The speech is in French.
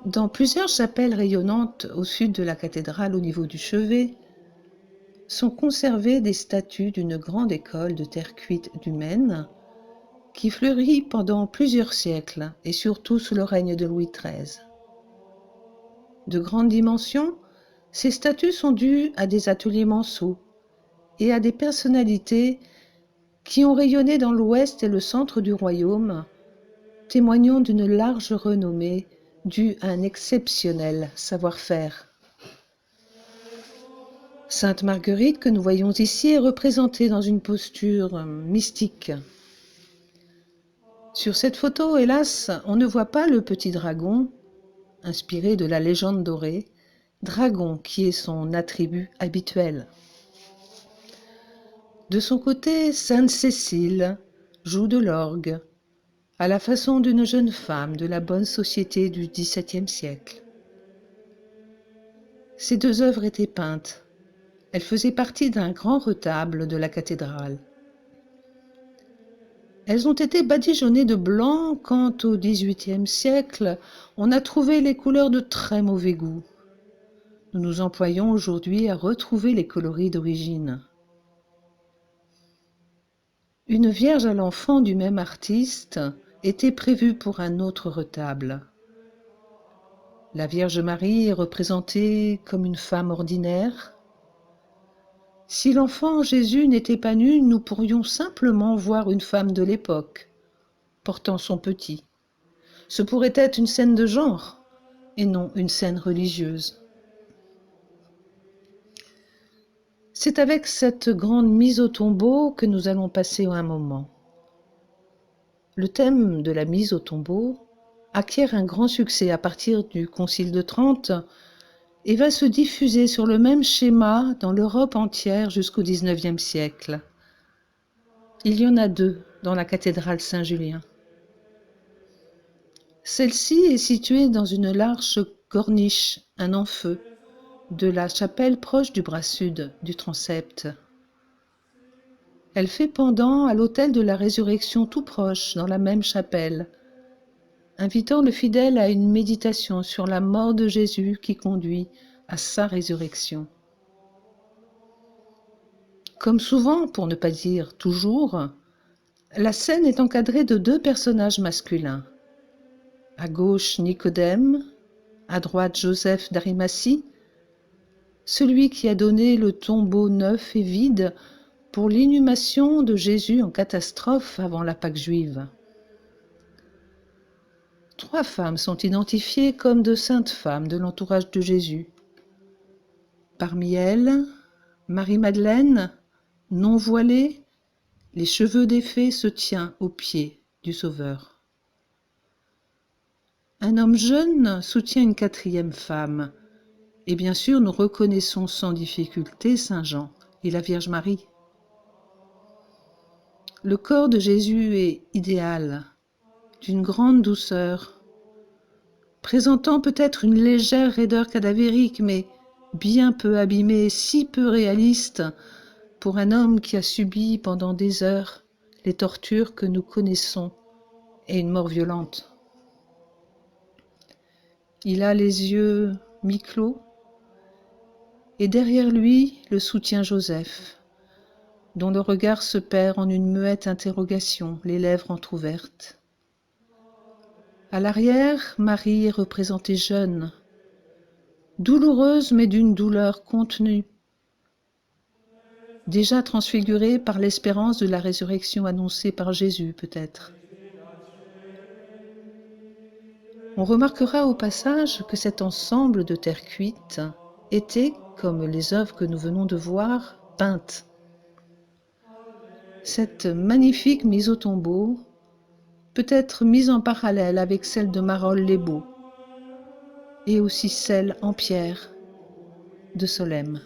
Dans plusieurs chapelles rayonnantes au sud de la cathédrale au niveau du chevet, sont conservées des statues d'une grande école de terre cuite du Maine qui fleurit pendant plusieurs siècles et surtout sous le règne de Louis XIII. De grandes dimensions, ces statues sont dues à des ateliers manceaux et à des personnalités qui ont rayonné dans l'ouest et le centre du royaume, témoignant d'une large renommée due à un exceptionnel savoir-faire. Sainte Marguerite, que nous voyons ici, est représentée dans une posture mystique. Sur cette photo, hélas, on ne voit pas le petit dragon, inspiré de la légende dorée, dragon qui est son attribut habituel. De son côté, Sainte Cécile joue de l'orgue, à la façon d'une jeune femme de la bonne société du XVIIe siècle. Ces deux œuvres étaient peintes. Elles faisaient partie d'un grand retable de la cathédrale. Elles ont été badigeonnées de blanc quand, au XVIIIe siècle, on a trouvé les couleurs de très mauvais goût. Nous nous employons aujourd'hui à retrouver les coloris d'origine. Une Vierge à l'enfant du même artiste était prévue pour un autre retable. La Vierge Marie est représentée comme une femme ordinaire. Si l'enfant Jésus n'était pas nu, nous pourrions simplement voir une femme de l'époque, portant son petit. Ce pourrait être une scène de genre, et non une scène religieuse. C'est avec cette grande mise au tombeau que nous allons passer un moment. Le thème de la mise au tombeau acquiert un grand succès à partir du Concile de Trente et va se diffuser sur le même schéma dans l'Europe entière jusqu'au XIXe siècle. Il y en a deux dans la cathédrale Saint-Julien. Celle-ci est située dans une large corniche, un en-feu, de la chapelle proche du bras sud du transept. Elle fait pendant à l'autel de la Résurrection tout proche, dans la même chapelle, invitant le fidèle à une méditation sur la mort de Jésus qui conduit à sa résurrection. Comme souvent, pour ne pas dire toujours, la scène est encadrée de deux personnages masculins. À gauche, Nicodème, à droite, Joseph d'Arimathie, celui qui a donné le tombeau neuf et vide pour l'inhumation de Jésus en catastrophe avant la Pâque juive. Trois femmes sont identifiées comme de saintes femmes de l'entourage de Jésus. Parmi elles, Marie-Madeleine, non voilée, les cheveux défaits, se tient aux pieds du Sauveur. Un homme jeune soutient une quatrième femme, et bien sûr nous reconnaissons sans difficulté Saint Jean et la Vierge Marie. Le corps de Jésus est idéal, d'une grande douceur, présentant peut-être une légère raideur cadavérique, mais bien peu abîmé, si peu réaliste pour un homme qui a subi pendant des heures les tortures que nous connaissons et une mort violente. Il a les yeux mi-clos et derrière lui le soutient Joseph, dont le regard se perd en une muette interrogation, les lèvres entr'ouvertes. À l'arrière, Marie est représentée jeune, douloureuse mais d'une douleur contenue, déjà transfigurée par l'espérance de la résurrection annoncée par Jésus peut-être. On remarquera au passage que cet ensemble de terre cuite était, comme les œuvres que nous venons de voir, peintes. Cette magnifique mise au tombeau peut être mise en parallèle avec celle de Marolles-les-Beaux et aussi celle en pierre de Solesmes.